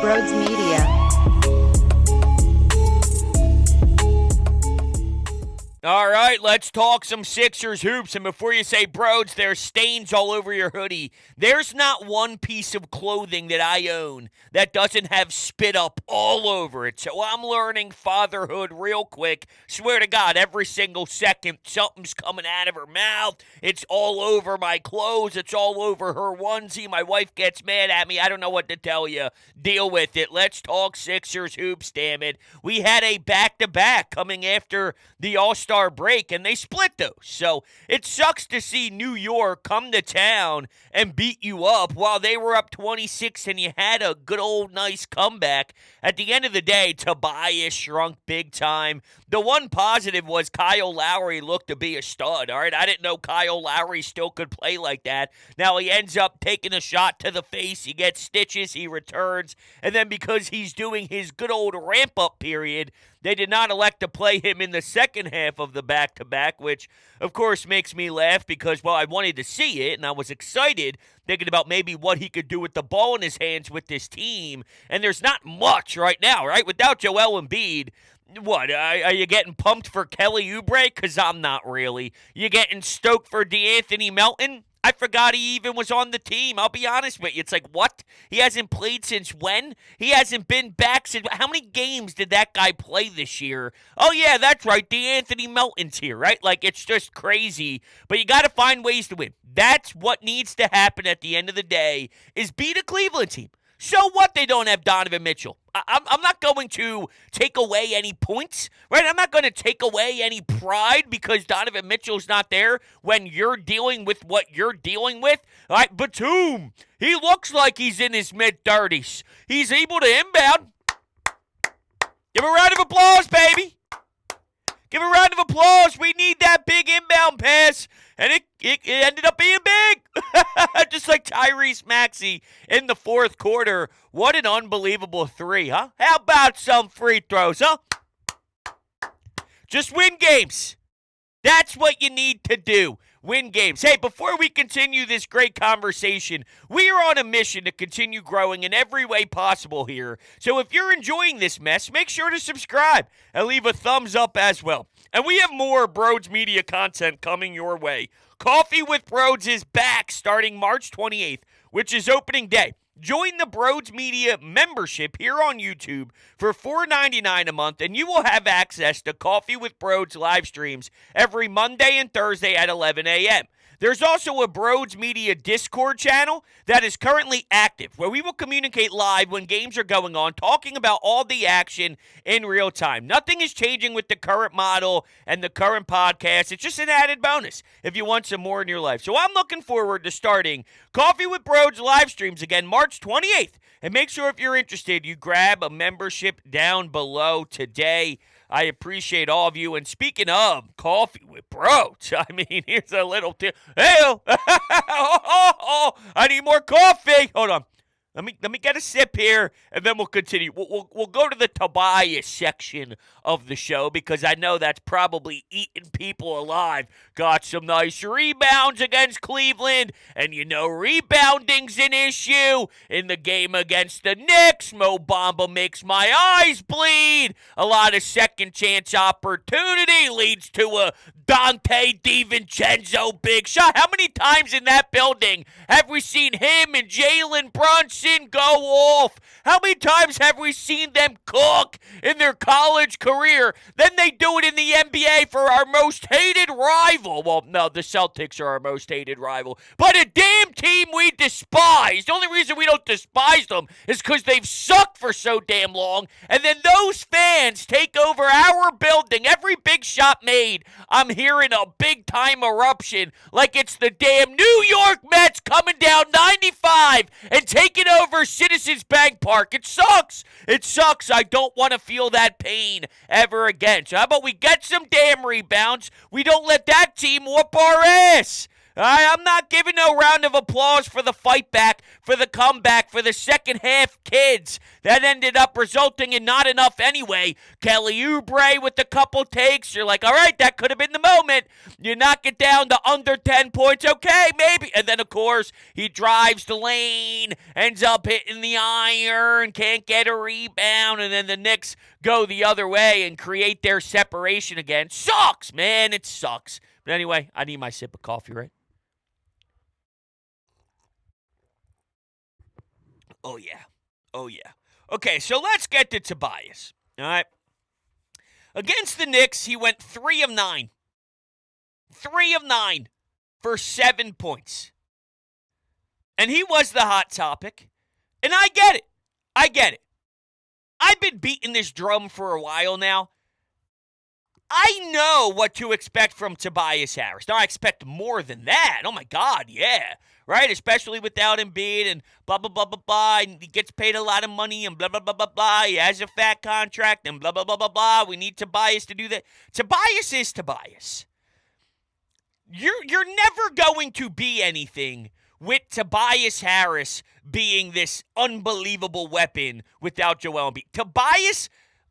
Broads Media. All right, let's talk some Sixers hoops. And before you say, Broads, there's stains all over your hoodie. There's not one piece of clothing that I own that doesn't have spit up all over it. So I'm learning fatherhood real quick. Swear to God, every single second, something's coming out of her mouth. It's all over my clothes. It's all over her onesie. My wife gets mad at me. I don't know what to tell you. Deal with it. Let's talk Sixers hoops, damn it. We had a back-to-back coming after the All-Star break, and they split those. So it sucks to see New York come to town and beat you up while they were up 26 and you had a good old nice comeback. At the end of the day, Tobias shrunk big time. The one positive was Kyle Lowry looked to be a stud, all right? I didn't know Kyle Lowry still could play like that. Now he ends up taking a shot to the face. He gets stitches. He returns. And then because he's doing his good old ramp-up period, they did not elect to play him in the second half of the back-to-back, which, of course, makes me laugh because, well, I wanted to see it, and I was excited thinking about maybe what he could do with the ball in his hands with this team. And there's not much right now, right? Without Joel Embiid, what, are you getting pumped for Kelly Oubre? Because I'm not really. You getting stoked for DeAnthony Melton? I forgot he even was on the team. I'll be honest with you. It's like, what? He hasn't played since when? He hasn't been back since... How many games did that guy play this year? Oh, yeah, that's right. DeAnthony Melton's here, right? Like, it's just crazy. But you got to find ways to win. That's what needs to happen at the end of the day, is beat a Cleveland team. So what they don't have Donovan Mitchell? I'm not going to take away any points, right? I'm not going to take away any pride because Donovan Mitchell's not there when you're dealing with what you're dealing with. All right, Batum, he looks like he's in his mid-30s. He's able to inbound. Give a round of applause, baby. Give a round of applause. We need that big inbound pass. And it ended up being big. Just like Tyrese Maxey in the fourth quarter. What an unbelievable three, huh? How about some free throws, huh? Just win games. That's what you need to do. Win games. Hey, before we continue this great conversation, we are on a mission to continue growing in every way possible here. So if you're enjoying this mess, make sure to subscribe and leave a thumbs up as well. And we have more Broads Media content coming your way. Coffee with Broads is back starting March 28th, which is opening day. Join the Broads Media membership here on YouTube for $4.99 a month, and you will have access to Coffee with Broads live streams every Monday and Thursday at 11 a.m. There's also a Broads Media Discord channel that is currently active, where we will communicate live when games are going on, talking about all the action in real time. Nothing is changing with the current model and the current podcast. It's just an added bonus if you want some more in your life. So I'm looking forward to starting Coffee with Broads live streams again March 28th. And make sure if you're interested, you grab a membership down below today. I appreciate all of you. And speaking of Coffee with Broads, I mean, here's a little tip. Hey, I need more coffee. Hold on. Let me get a sip here, and then we'll continue. We'll go to the Tobias section of the show because I know that's probably eating people alive. Got some nice rebounds against Cleveland, and you know rebounding's an issue in the game against the Knicks. Mo Bamba makes my eyes bleed. A lot of second chance opportunity leads to a Dante DiVincenzo big shot. How many times in that building have we seen him and Jalen Brunson go off? How many times have we seen them cook in their college career? Then they do it in the NBA for our most hated rival. Well, no, the Celtics are our most hated rival. But a damn team we despise. The only reason we don't despise them is because they've sucked for so damn long. And then those fans take over our building. Every big shot made, I'm hearing a big-time eruption like it's the damn New York Mets coming down 95 and taking over Citizens Bank Park. It sucks. It sucks. I don't want to feel that pain ever again. So how about we get some damn rebounds? We don't let that team whoop our ass. All right, I'm not giving no round of applause for the fight back, for the comeback, for the second half kids that ended up resulting in not enough anyway. Kelly Oubre with a couple takes. You're like, all right, that could have been the moment. You knock it down to under 10 points. Okay, maybe. And then, of course, he drives the lane, ends up hitting the iron, can't get a rebound, and then the Knicks go the other way and create their separation again. Sucks, man. It sucks. But anyway, I need my sip of coffee, right? Oh, yeah. Oh, yeah. Okay, so let's get to Tobias. All right. Against the Knicks, he went 3 of 9. 3 of 9 for 7 points. And he was the hot topic. And I get it. I get it. I've been beating this drum for a while now. I know what to expect from Tobias Harris. Now, I expect more than that. Oh, my God, yeah. Right? Especially without Embiid and blah, blah, blah, blah, blah. And he gets paid a lot of money and blah, blah, blah, blah, blah. He has a fat contract and blah, blah, blah, blah, blah. We need Tobias to do that. Tobias is Tobias. You're never going to be anything with Tobias Harris being this unbelievable weapon without Joel Embiid. Tobias,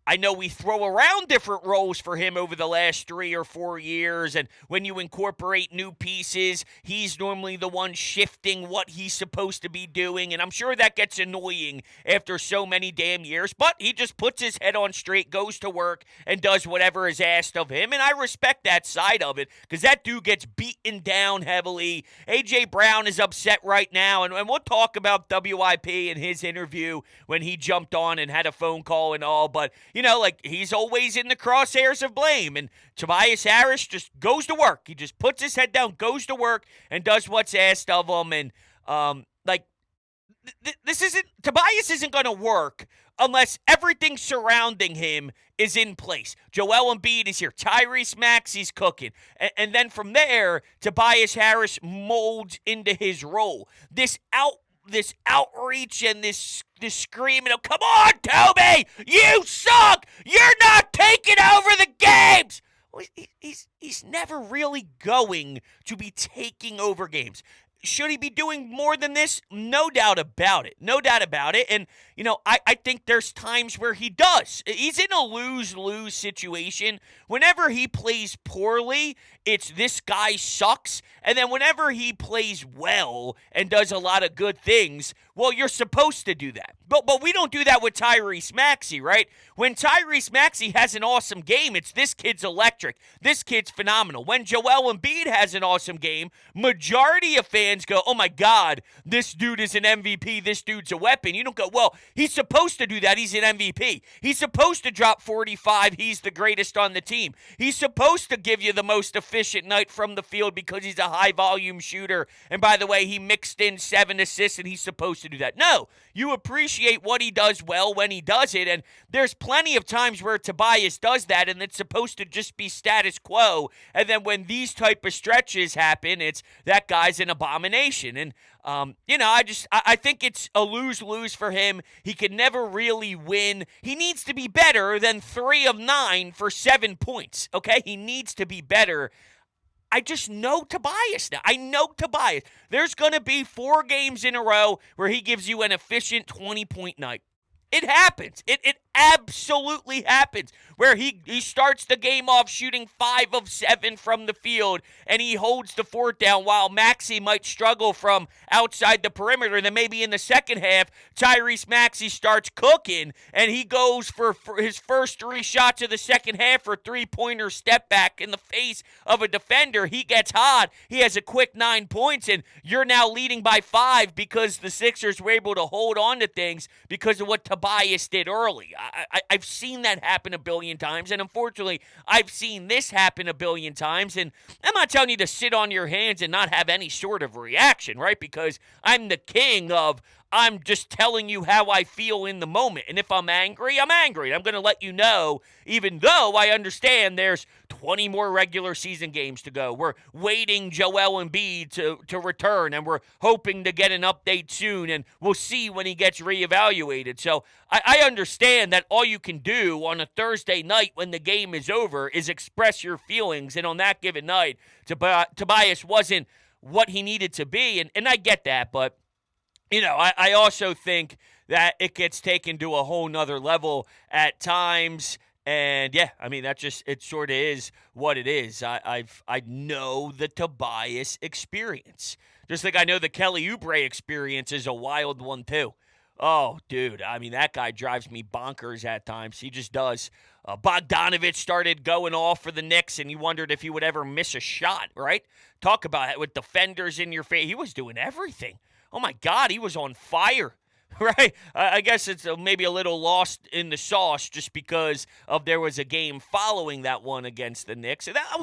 I know we throw around different roles for him over the last 3 or 4 years, and when you incorporate new pieces, he's normally the one shifting what he's supposed to be doing, and I'm sure that gets annoying after so many damn years, but he just puts his head on straight, goes to work, and does whatever is asked of him, and I respect that side of it, because that dude gets beaten down heavily. A.J. Brown is upset right now, and we'll talk about WIP in his interview when he jumped on and had a phone call and all, but you know, like, he's always in the crosshairs of blame. And Tobias Harris just goes to work. He just puts his head down, goes to work, and does what's asked of him. And, Tobias isn't going to work unless everything surrounding him is in place. Joel Embiid is here. Tyrese Maxey's cooking. And then from there, Tobias Harris molds into his role. This outreach and this screaming of, come on, Toby, you suck, you're not taking over the games. Well, he's never really going to be taking over games. Should he be doing more than this? No doubt about it. No doubt about it. And, you know, I think there's times where he does. He's in a lose-lose situation. Whenever he plays poorly, it's this guy sucks. And then whenever he plays well and does a lot of good things, well, you're supposed to do that. But we don't do that with Tyrese Maxey, right? When Tyrese Maxey has an awesome game, it's this kid's electric. This kid's phenomenal. When Joel Embiid has an awesome game, majority of fans go, oh my God, this dude is an MVP. This dude's a weapon. You don't go, well, he's supposed to do that. He's an MVP. He's supposed to drop 45. He's the greatest on the team. He's supposed to give you the most efficient night from the field because he's a high-volume shooter. And by the way, he mixed in 7 assists, and he's supposed to do that. No, you appreciate what he does well when he does it, and there's plenty of times where Tobias does that, and it's supposed to just be status quo, and then when these type of stretches happen, it's that guy's an abomination, and I think it's a lose-lose for him. He can never really win. He needs to be better than 3 of 9 for 7 points, okay? He needs to be better. I just know Tobias now. I know Tobias. There's going to be 4 games in a row where he gives you an efficient 20-point night. It happens. It absolutely happens. Where he starts the game off shooting 5 of 7 from the field, and he holds the fort down while Maxey might struggle from outside the perimeter. Then maybe in the second half, Tyrese Maxey starts cooking, and he goes for his first 3 shots of the second half for 3-pointer step back in the face of a defender. He gets hot. He has a quick 9 points, and you're now leading by 5 because the Sixers were able to hold on to things because of what Tobias did early. I've seen that happen a billion times, and unfortunately, I've seen this happen a billion times, and I'm not telling you to sit on your hands and not have any sort of reaction, right? Because I'm the king of, I'm just telling you how I feel in the moment, and if I'm angry, I'm angry. I'm going to let you know, even though I understand there's 20 more regular season games to go. We're waiting Joel Embiid to return, and we're hoping to get an update soon, and we'll see when he gets reevaluated. So I understand that all you can do on a Thursday night when the game is over is express your feelings, and on that given night, Tobias wasn't what he needed to be. And I get that, but I also think that it gets taken to a whole nother level at times. And yeah, I mean, it sort of is what it is. I know the Tobias experience. Just like I know the Kelly Oubre experience is a wild one too. Oh, dude, I mean, that guy drives me bonkers at times. He just does. Bogdanovich started going off for the Knicks, and you wondered if he would ever miss a shot, right? Talk about it with defenders in your face. He was doing everything. Oh, my God, he was on fire. Right? I guess it's maybe a little lost in the sauce just because of there was a game following that one against the Knicks. And it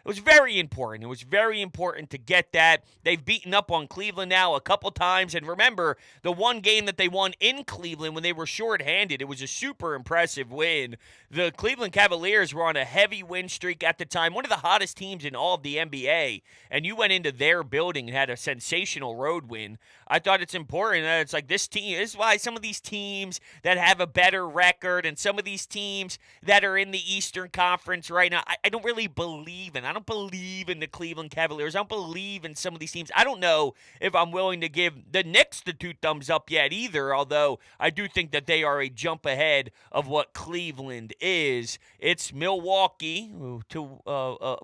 was very important. It was very important to get that. They've beaten up on Cleveland now a couple times. And remember, the one game that they won in Cleveland when they were shorthanded, it was a super impressive win. The Cleveland Cavaliers were on a heavy win streak at the time, one of the hottest teams in all of the NBA. And you went into their building and had a sensational road win. I thought it's important that it's like this team. This is why some of these teams that have a better record and some of these teams that are in the Eastern Conference right now, I don't really believe in. I don't believe in the Cleveland Cavaliers. I don't believe in some of these teams. I don't know if I'm willing to give the Knicks the 2 thumbs up yet either, although I do think that they are a jump ahead of what Cleveland is. It's Milwaukee, to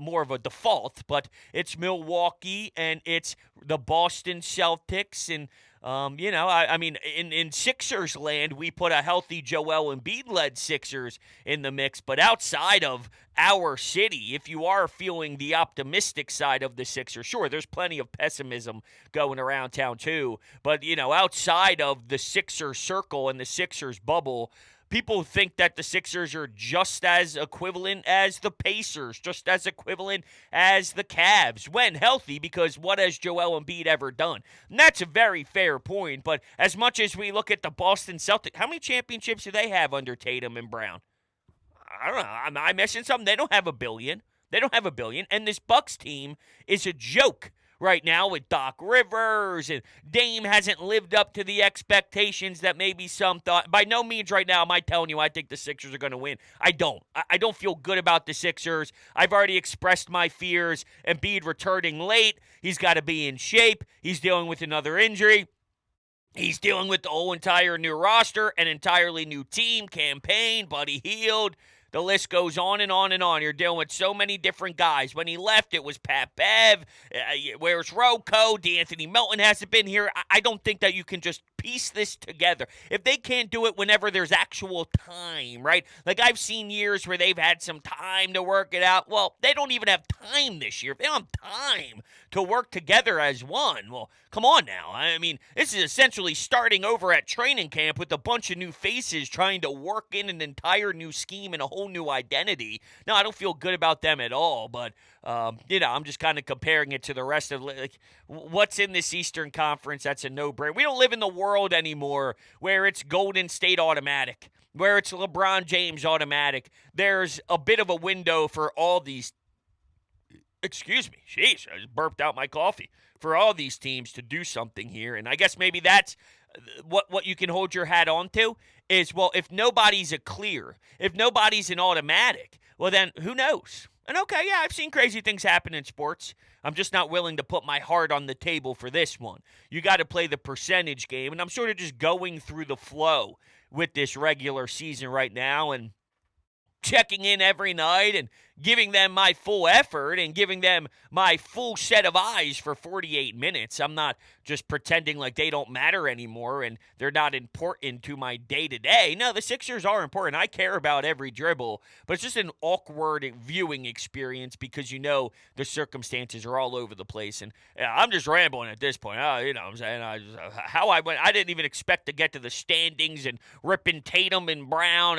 more of a default, but it's Milwaukee and it's the Boston Celtics. And, I mean, in Sixers land, we put a healthy Joel Embiid-led Sixers in the mix. But outside of our city, if you are feeling the optimistic side of the Sixers, sure, there's plenty of pessimism going around town too. But, outside of the Sixers circle and the Sixers bubble, people think that the Sixers are just as equivalent as the Pacers, just as equivalent as the Cavs when healthy, because what has Joel Embiid ever done? And that's a very fair point, but as much as we look at the Boston Celtics, how many championships do they have under Tatum and Brown? I don't know. Am I missing something? They don't have a billion. And this Bucks team is a joke right now with Doc Rivers, and Dame hasn't lived up to the expectations that maybe some thought. By no means right now am I telling you I think the Sixers are going to win. I don't. I don't feel good about the Sixers. I've already expressed my fears. Embiid returning late. He's got to be in shape. He's dealing with another injury. He's dealing with the whole entire new roster, an entirely new team, campaign, Buddy Hield. The list goes on and on and on. You're dealing with so many different guys. When he left, it was Pat Bev. Where's Rocco? D'Anthony Melton hasn't been here. I don't think that you can just piece this together. If they can't do it whenever there's actual time, right? Like I've seen years where they've had some time to work it out. Well, they don't even have time this year. If they don't have time to work together as one, well, come on now. I mean, this is essentially starting over at training camp with a bunch of new faces trying to work in an entire new scheme and a whole new identity. No, I don't feel good about them at all, but I'm just kind of comparing it to the rest of what's in this Eastern Conference. That's a no-brainer. We don't live in the world anymore where it's Golden State automatic, where it's LeBron James automatic. There's a bit of a window for all these. Excuse me. Jeez, I just burped out my coffee. For all these teams to do something here, and I guess maybe that's what you can hold your hat on to is, well, if nobody's a clear, if nobody's an automatic, well, then who knows? And okay, yeah, I've seen crazy things happen in sports. I'm just not willing to put my heart on the table for this one. You got to play the percentage game, and I'm sort of just going through the flow with this regular season right now and checking in every night and giving them my full effort and giving them my full set of eyes for 48 minutes. I'm not just pretending like they don't matter anymore and they're not important to my day-to-day. No, the Sixers are important. I care about every dribble, but it's just an awkward viewing experience because the circumstances are all over the place. And I'm just rambling at this point. What I'm saying? I didn't even expect to get to the standings and ripping Tatum and Brown.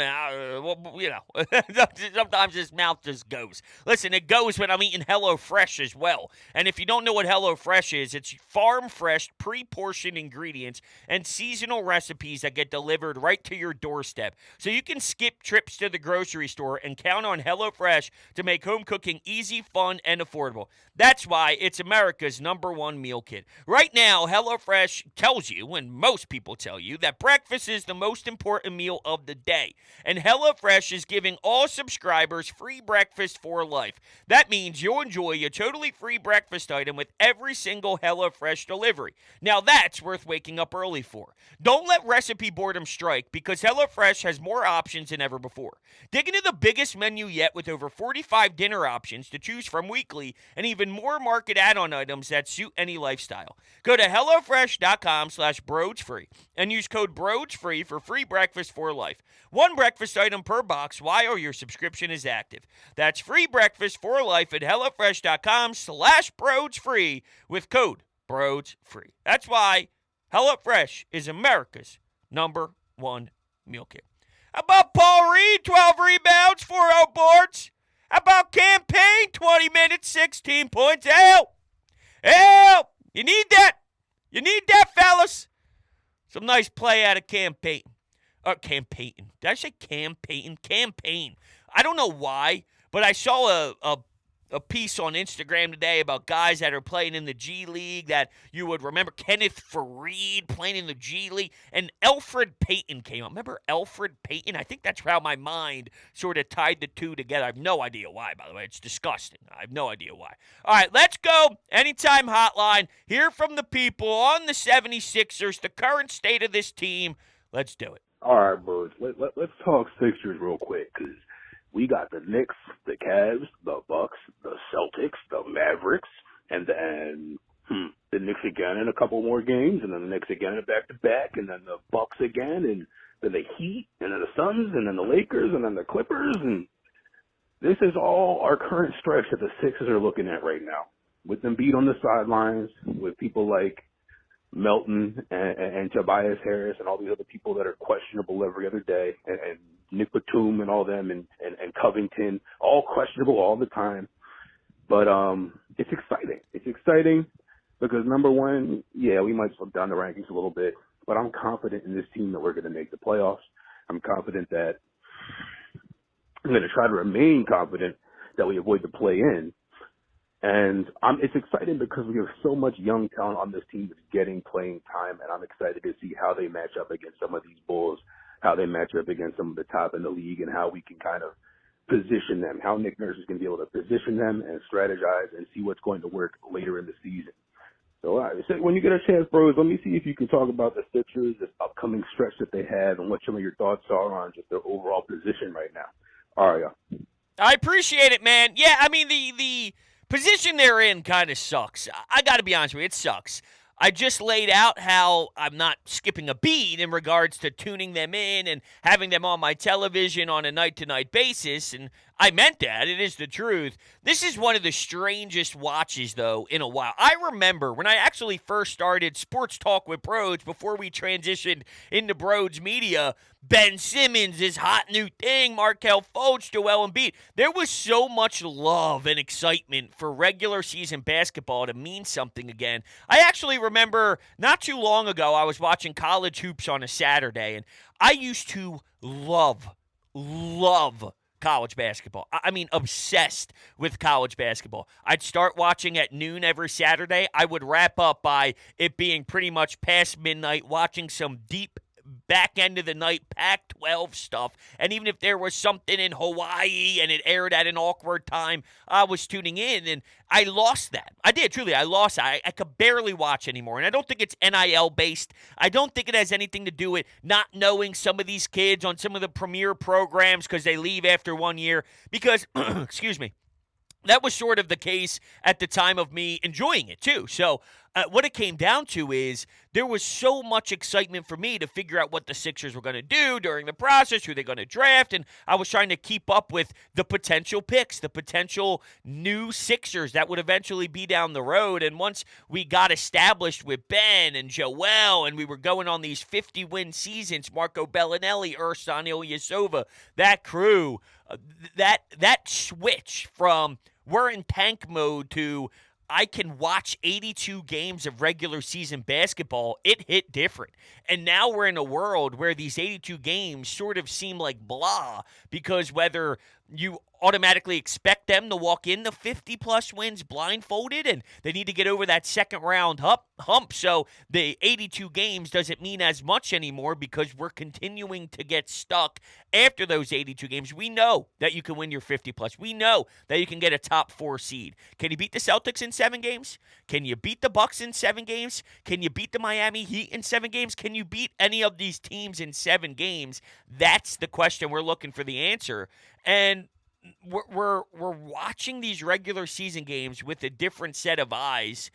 Sometimes this mouth just goes. Listen, it goes when I'm eating HelloFresh as well. And if you don't know what HelloFresh is, it's farm-fresh, pre-portioned ingredients and seasonal recipes that get delivered right to your doorstep. So you can skip trips to the grocery store and count on HelloFresh to make home cooking easy, fun, and affordable. That's why it's America's #1 meal kit. Right now, HelloFresh tells you, and most people tell you, that breakfast is the most important meal of the day. And HelloFresh is giving all subscribers free breakfast breakfast for life. That means you'll enjoy a totally free breakfast item with every single HelloFresh delivery. Now that's worth waking up early for. Don't let recipe boredom strike because HelloFresh has more options than ever before. Dig into the biggest menu yet with over 45 dinner options to choose from weekly and even more market add-on items that suit any lifestyle. Go to HelloFresh.com/BroadsFree and use code BroadsFree for free breakfast for life. One breakfast item per box while your subscription is active. That's free breakfast for life at HelloFresh.com/BroadsFree with code BroadsFree. That's why HelloFresh is America's #1 meal kit. How about Paul Reed, 12 rebounds, 4 boards? How about Campaign, 20 minutes, 16 points? Help! Help! You need that. You need that, fellas. Some nice play out of Cam Payton. Cam Payton. Did I say Cam Payton? Campaign. I don't know why, but I saw a piece on Instagram today about guys that are playing in the G League that you would remember. Kenneth Faried playing in the G League, and Elfrid Payton came up. Remember Elfrid Payton? I think that's how my mind sort of tied the two together. I have no idea why, by the way. It's disgusting. I have no idea why. All right, let's go. Anytime hotline. Hear from the people on the 76ers, the current state of this team. Let's do it. All right, Birds. Let's talk Sixers real quick because we got the Knicks, the Cavs, the Bucks, the Celtics, the Mavericks, and then the Knicks again in a couple more games, and then the Knicks again in a back-to-back, and then the Bucks again, and then the Heat, and then the Suns, and then the Lakers, and then the Clippers. And this is all our current stretch that the Sixers are looking at right now. With them beat on the sidelines, with people like Melton and Tobias Harris and all these other people that are questionable every other day, and Nick Batum and all them, and Covington, all questionable all the time. But it's exciting. It's exciting because, number one, yeah, we might slow down the rankings a little bit, but I'm confident in this team that we're going to make the playoffs. I'm confident that I'm going to try to remain confident that we avoid the play-in. And it's exciting because we have so much young talent on this team that's getting playing time, and I'm excited to see how they match up against some of these Bulls, how they match up against some of the top in the league, and how we can kind of position them, how Nick Nurse is going to be able to position them and strategize and see what's going to work later in the season. So when you get a chance, bros, let me see if you can talk about the Sixers, this upcoming stretch that they have, and what some of your thoughts are on just their overall position right now. All right, y'all. I appreciate it, man. Yeah, I mean, the position they're in kind of sucks. I got to be honest with you, it sucks. I just laid out how I'm not skipping a beat in regards to tuning them in and having them on my television on a night-to-night basis, and I meant that. It is the truth. This is one of the strangest watches, though, in a while. I remember when I actually first started Sports Talk with Broads before we transitioned into Broads Media, Ben Simmons, his hot new thing, Markelle Fultz, Joel Embiid. There was so much love and excitement for regular season basketball to mean something again. I actually remember not too long ago, I was watching college hoops on a Saturday, and I used to love college basketball. I mean, obsessed with college basketball. I'd start watching at noon every Saturday. I would wrap up by it being pretty much past midnight, watching some deep back end of the night Pac-12 stuff. And even if there was something in Hawaii and it aired at an awkward time, I was tuning in, and I lost that. I did, truly. I lost that. I could barely watch anymore. And I don't think it's NIL-based. I don't think it has anything to do with not knowing some of these kids on some of the premier programs because they leave after 1 year. Because, excuse me, that was sort of the case at the time of me enjoying it, too. So what it came down to is there was so much excitement for me to figure out what the Sixers were going to do during the process, who they're going to draft, and I was trying to keep up with the potential picks, the potential new Sixers that would eventually be down the road. And once we got established with Ben and Joel, and we were going on these 50-win seasons, Marco Bellinelli, Ersan Ilyasova, that crew, that switch from we're in tank mode to I can watch 82 games of regular season basketball, it hit different. And now we're in a world where these 82 games sort of seem like blah because whether you automatically expect them to walk in the 50-plus wins blindfolded, and they need to get over that second-round hump. So the 82 games doesn't mean as much anymore because we're continuing to get stuck after those 82 games. We know that you can win your 50-plus. We know that you can get a top 4 seed. Can you beat the Celtics in 7 games? Can you beat the Bucks in 7 games? Can you beat the Miami Heat in 7 games? Can you beat any of these teams in 7 games? That's the question we're looking for the answer. And we're watching these regular season games with a different set of eyes.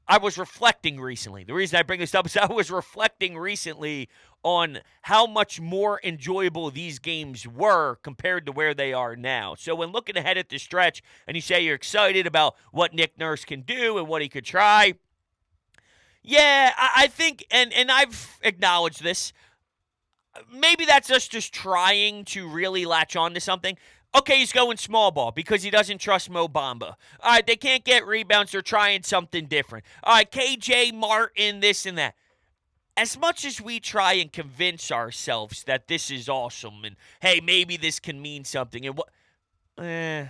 I was reflecting recently. The reason I bring this up is I was reflecting recently on how much more enjoyable these games were compared to where they are now. So when looking ahead at the stretch and you say you're excited about what Nick Nurse can do and what he could try, yeah, I think, and I've acknowledged this, maybe that's us just trying to really latch on to something. Okay, he's going small ball because he doesn't trust Mo Bamba. All right, they can't get rebounds. They're trying something different. All right, KJ Martin, this and that. As much as we try and convince ourselves that this is awesome and, hey, maybe this can mean something, and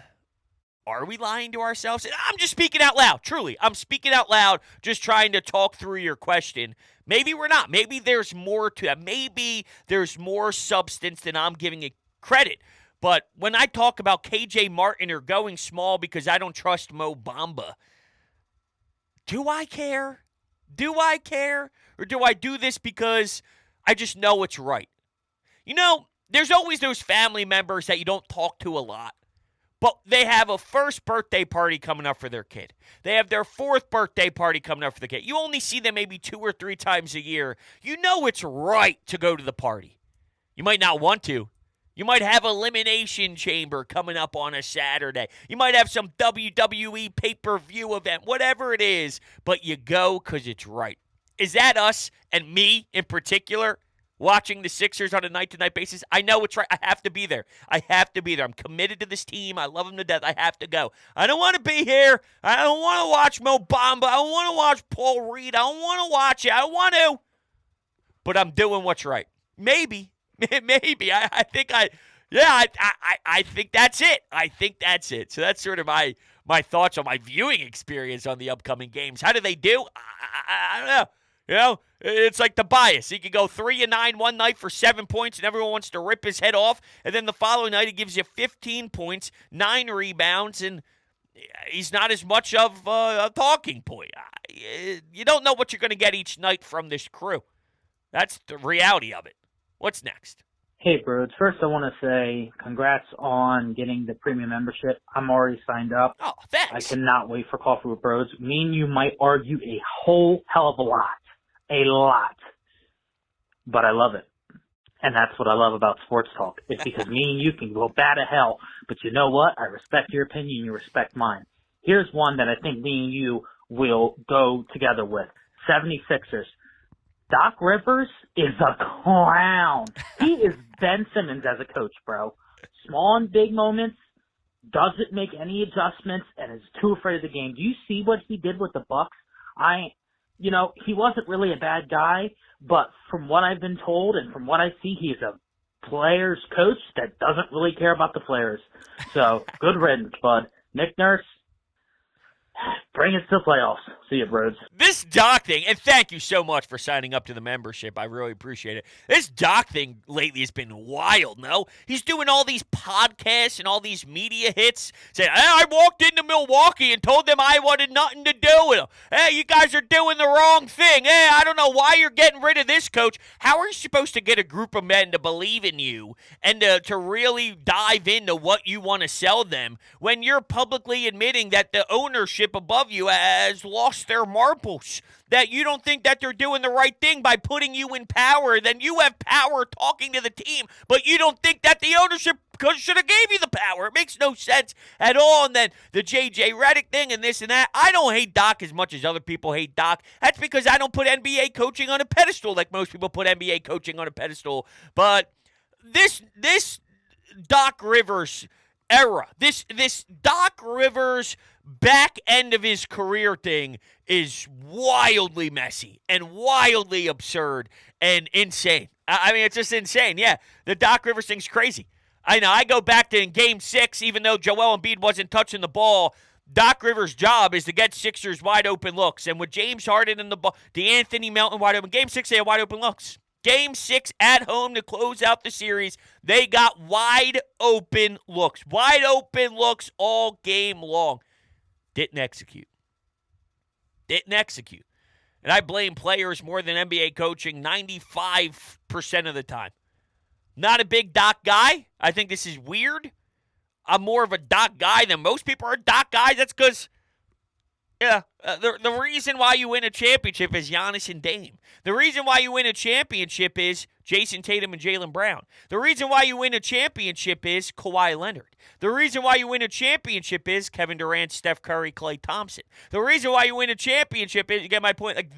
are we lying to ourselves? I'm just speaking out loud. Truly, I'm speaking out loud, just trying to talk through your question. Maybe we're not. Maybe there's more to that. Maybe there's more substance than I'm giving it credit. But when I talk about KJ Martin or going small because I don't trust Mo Bamba, do I care? Do I care? Or do I do this because I just know it's right? You know, there's always those family members that you don't talk to a lot, but they have a first birthday party coming up for their kid. They have their 4th birthday party coming up for the kid. You only see them maybe 2 or 3 times a year. You know it's right to go to the party. You might not want to. You might have Elimination Chamber coming up on a Saturday. You might have some WWE pay-per-view event, whatever it is, but you go because it's right. Is that us and me in particular watching the Sixers on a night-to-night basis? I know it's right. I have to be there. I have to be there. I'm committed to this team. I love them to death. I have to go. I don't want to be here. I don't want to watch Mo Bamba. I don't want to watch Paul Reed. I don't want to watch it. I don't want to. But I'm doing what's right. Maybe. Maybe. I think that's it. I think that's it. So that's sort of my thoughts on my viewing experience on the upcoming games. How do they do? I don't know. You know, it's like the bias. He could go 3-9 one night for 7 points, and everyone wants to rip his head off. And then the following night, he gives you 15 points, 9 rebounds, and he's not as much of a talking point. You don't know what you're going to get each night from this crew. That's the reality of it. What's next? Hey, Broads. First, I want to say congrats on getting the premium membership. I'm already signed up. Oh, thanks. I cannot wait for Coffee with Broads. Me and you might argue a whole hell of a lot. A lot. But I love it. And that's what I love about sports talk. It's because me and you can go bat to hell. But you know what? I respect your opinion. You respect mine. Here's one that I think me and you will go together with. 76ers. Doc Rivers is a clown. He is Ben Simmons as a coach, bro. Small and big moments, doesn't make any adjustments, and is too afraid of the game. Do you see what he did with the Bucks? He wasn't really a bad guy, but from what I've been told and from what I see, he's a player's coach that doesn't really care about the players. So, good riddance, bud. Nick Nurse, bring us to the playoffs. See you, bros. This Doc thing, and thank you so much for signing up to the membership. I really appreciate it. This Doc thing lately has been wild, no? He's doing all these podcasts and all these media hits, saying, hey, I walked into Milwaukee and told them I wanted nothing to do with them. Hey, you guys are doing the wrong thing. Hey, I don't know why you're getting rid of this coach. How are you supposed to get a group of men to believe in you and to really dive into what you want to sell them when you're publicly admitting that the ownership above you has lost their marbles, that you don't think that they're doing the right thing by putting you in power? Then you have power talking to the team, but you don't think that the ownership should have gave you the power. It makes no sense at all. And then the J.J. Redick thing and this and that. I don't hate Doc as much as other people hate Doc. That's because I don't put NBA coaching on a pedestal like most people put NBA coaching on a pedestal. But this Doc Rivers era, this Doc Rivers back end of his career thing is wildly messy and wildly absurd and insane. I mean, it's just insane. Yeah, the Doc Rivers thing's crazy. I know. I go back to in Game 6, even though Joel Embiid wasn't touching the ball, Doc Rivers' job is to get Sixers wide open looks. And with James Harden and DeAnthony Melton wide open, Game 6, they had wide open looks. Game 6 at home to close out the series, they got wide open looks. Wide open looks all game long. Didn't execute. And I blame players more than NBA coaching 95% of the time. Not a big Doc guy. I think this is weird. I'm more of a Doc guy than most people are Doc guys. That's because, the reason why you win a championship is Giannis and Dame. The reason why you win a championship is Jason Tatum and Jaylen Brown. The reason why you win a championship is Kawhi Leonard. The reason why you win a championship is Kevin Durant, Steph Curry, Klay Thompson. The reason why you win a championship is, you get my point, like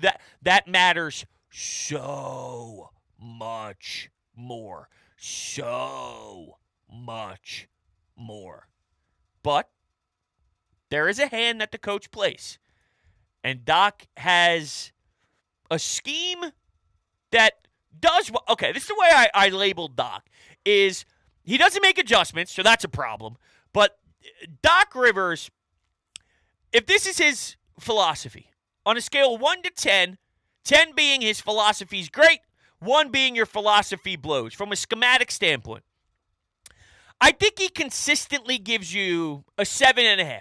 that matters so much more. So much more. But there is a hand that the coach plays. And Doc has a scheme that does what. Okay, this is the way I labeled Doc. Is he doesn't make adjustments, so that's a problem. But Doc Rivers, if this is his philosophy, on a scale of 1 to 10, 10 being his philosophy is great, 1 being your philosophy blows, from a schematic standpoint, I think he consistently gives you a 7.5.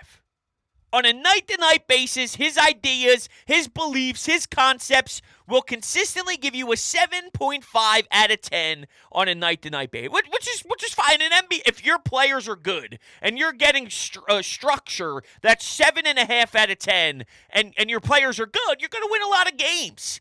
On a night-to-night basis, his ideas, his beliefs, his concepts will consistently give you a 7.5 out of 10 on a night-to-night basis, which is fine. In NBA, if your players are good and you're getting structure that's 7.5 out of 10, and your players are good, you're going to win a lot of games.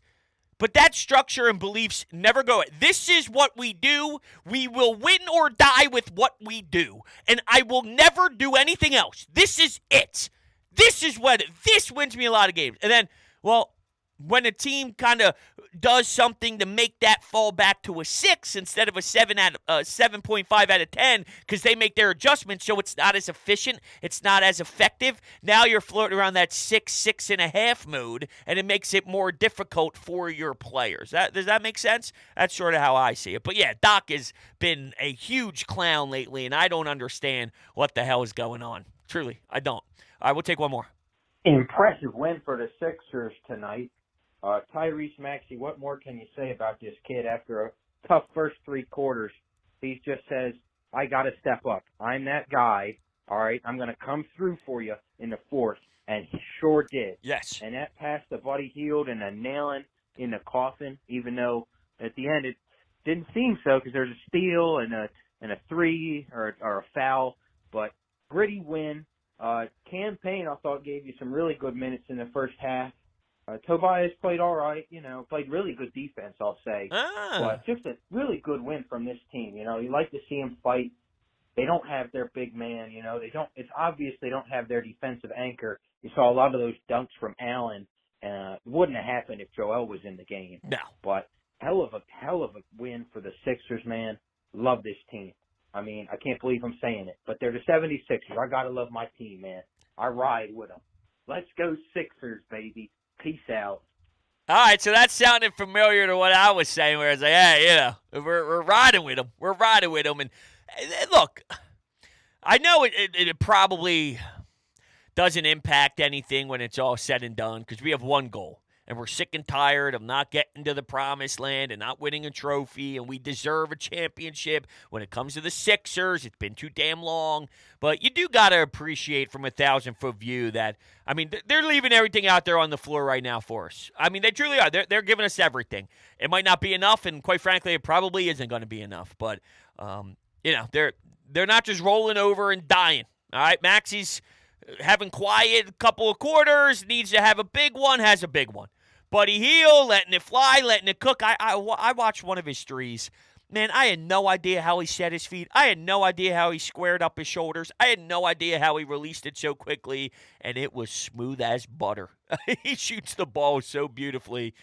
But that structure and beliefs never go. This is what we do. We will win or die with what we do. And I will never do anything else. This is it. This wins me a lot of games. And then, well, when a team kind of does something to make that fall back to a 6 instead of a 7.5 out of 10 because they make their adjustments so it's not as efficient, it's not as effective, now you're floating around that 6.5 mode, and it makes it more difficult for your players. Does that make sense? That's sort of how I see it. But yeah, Doc has been a huge clown lately, and I don't understand what the hell is going on. Truly, I don't. All right, we'll take one more. Impressive win for the Sixers tonight. Tyrese Maxey, what more can you say about this kid after a tough first 3 quarters? He just says, I got to step up. I'm that guy. All right, I'm going to come through for you in the fourth. And he sure did. Yes. And that pass to Buddy Hield and a nailing in the coffin, even though at the end it didn't seem so because there's a steal and a 3 or a foul. But gritty win. Cam Payne, I thought, gave you some really good minutes in the first half. Tobias played all right, played really good defense, I'll say. But just a really good win from this team. You like to see them fight. They don't have their big man, it's obvious they don't have their defensive anchor. You saw a lot of those dunks from Allen. Wouldn't have happened if Joel was in the game. No. But hell of a win for the Sixers, man. Love this team. I mean, I can't believe I'm saying it, but they're the 76ers. I got to love my team, man. I ride with them. Let's go Sixers, baby. Peace out. All right, so that sounded familiar to what I was saying, where it's like, hey, we're riding with them. We're riding with them. And look, I know it probably doesn't impact anything when it's all said and done because we have one goal. And we're sick and tired of not getting to the promised land and not winning a trophy, and we deserve a championship. When it comes to the Sixers, it's been too damn long. But you do got to appreciate from a 1,000-foot view that, I mean, they're leaving everything out there on the floor right now for us. I mean, they truly are. They're giving us everything. It might not be enough, and quite frankly, it probably isn't going to be enough. But, they're not just rolling over and dying. All right, Maxey's having quiet a couple of quarters, needs to have a big one, has a big one. Buddy Hield, letting it fly, letting it cook. I watched one of his threes. Man, I had no idea how he set his feet. I had no idea how he squared up his shoulders. I had no idea how he released it so quickly, and it was smooth as butter. He shoots the ball so beautifully.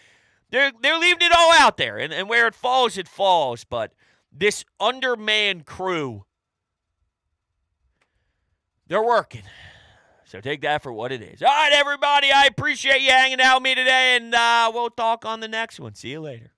They're leaving it all out there, and where it falls, it falls. But this undermanned crew, they're working. So take that for what it is. All right, everybody, I appreciate you hanging out with me today, and we'll talk on the next one. See you later.